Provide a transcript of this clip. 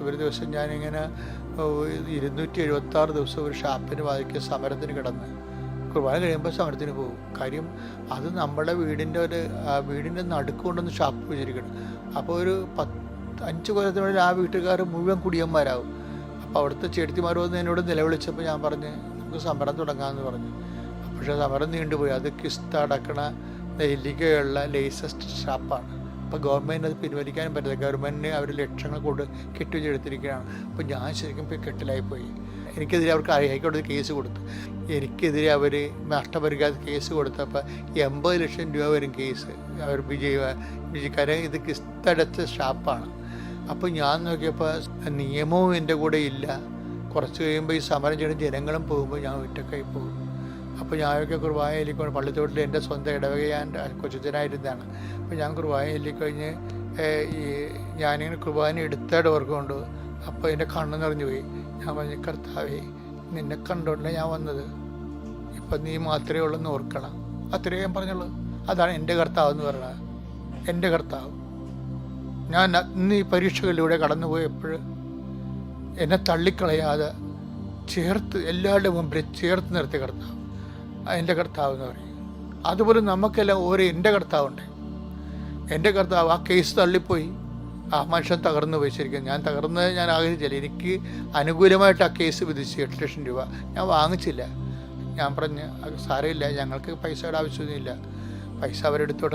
ഒരു ദിവസം ഞാനിങ്ങനെ 276 ദിവസം ഒരു ഷാപ്പിന് വാതിക്ക് സമരത്തിന് കിടന്ന് കുർബാന കഴിയുമ്പോൾ സമരത്തിന് പോകും. കാര്യം അത് നമ്മുടെ വീടിൻ്റെ നടുക്ക് കൊണ്ടൊന്ന് ഷാപ്പ് വെച്ചിരിക്കണം. അപ്പോൾ ഒരു 5 കൊല്ലത്തിനുള്ളിൽ ആ വീട്ടുകാർ മുഴുവൻ കുടിയന്മാരാകും. അപ്പോൾ അവിടുത്തെ ചേട്ടത്തിമാർ വന്ന് എന്നോട് നിലവിളിച്ചപ്പോൾ ഞാൻ പറഞ്ഞ് നമുക്ക് സമരം തുടങ്ങാമെന്ന് പറഞ്ഞു. പക്ഷേ സമരം നീണ്ടുപോയി. അത് കിസ്ത അടക്കണ നെല്ലിക്കയുള്ള ലേസസ്റ്റ് ഷാപ്പാണ്. അപ്പോൾ ഗവൺമെൻറ് അത് പിൻവലിക്കാനും പറ്റില്ല. ഗവൺമെൻറ്റിന് അവർ ലക്ഷങ്ങൾ കൊണ്ട് കെട്ടിവെച്ചെടുത്തിരിക്കുകയാണ്. അപ്പോൾ ഞാൻ ശരിക്കും ഇപ്പോൾ കെട്ടിലായിപ്പോയി. എനിക്കെതിരെ അവർക്ക് ഹൈക്കോടതി കേസ് കൊടുത്തു. എനിക്കെതിരെ അവർ നഷ്ടപരിഹാര കേസ് കൊടുത്തപ്പോൾ 80 ലക്ഷം രൂപ വരും കേസ്. അവർ വിജയിക്കാരൻ ഇത് കിസ്തടച്ച ഷാപ്പാണ്. അപ്പോൾ ഞാൻ നോക്കിയപ്പോൾ നിയമവും എൻ്റെ കൂടെ ഇല്ല. കുറച്ച് കഴിയുമ്പോൾ ഈ സമരം ചെയ്യുന്ന ജനങ്ങളും പോകുമ്പോൾ ഞാൻ ഒറ്റക്കായി പോകും. അപ്പോൾ ഞാനൊക്കെ കുർബാന ചൊല്ലിക്കൊണ്ട് പള്ളിത്തോട്ടിൽ എൻ്റെ സ്വന്തം ഇടവക ഞാൻ കൊച്ചുച്ചനായിരുന്നതാണ്. അപ്പോൾ ഞാൻ കുർബാന ചൊല്ലിക്കഴിഞ്ഞ് ഞാനിങ്ങനെ കുർബാന എടുത്തായിട്ട് ഓർക്കുകൊണ്ട് അപ്പോൾ എൻ്റെ കണ്ണ് നിറഞ്ഞു പോയി. ഞാൻ പറഞ്ഞു, കർത്താവേ, നിന്നെ കണ്ടുകൊണ്ട് ഞാൻ വന്നത്, ഇപ്പം നീ മാത്രമേ ഉള്ളൂ എന്ന് ഓർക്കണം. അത്രയേ ഞാൻ പറഞ്ഞുള്ളൂ. അതാണ് എൻ്റെ കർത്താവ് എന്ന് പറയുന്നത്. എൻ്റെ കർത്താവ് ഞാൻ ഇന്ന് ഈ പരീക്ഷകളിലൂടെ കടന്നുപോയപ്പോൾ എന്നെ തള്ളിക്കളയാതെ ചേർത്ത് എല്ലാവരുടെ മുമ്പിൽ ചേർത്ത് നിർത്തിയ കർത്താവ് എൻ്റെ കർത്താവ് എന്ന് പറയും. അതുപോലെ നമുക്കെല്ലാം ഓരോ എൻ്റെ കർത്താവുണ്ട്. എൻ്റെ കർത്താവ് ആ കേസ് തള്ളിപ്പോയി. ആ മനുഷ്യൻ തകർന്നു പോയി. ശരിക്കും ഞാൻ തകർന്നത് ഞാൻ ആഗ്രഹിച്ചില്ല. എനിക്ക് അനുകൂലമായിട്ട് ആ കേസ് വിധിച്ചു 8 ലക്ഷം രൂപ. ഞാൻ വാങ്ങിച്ചില്ല. ഞാൻ പറഞ്ഞ് അത് സാരമില്ല, ഞങ്ങൾക്ക് പൈസയുടെ ആവശ്യമൊന്നുമില്ല, പൈസ അവരെടുത്തോട്ടെ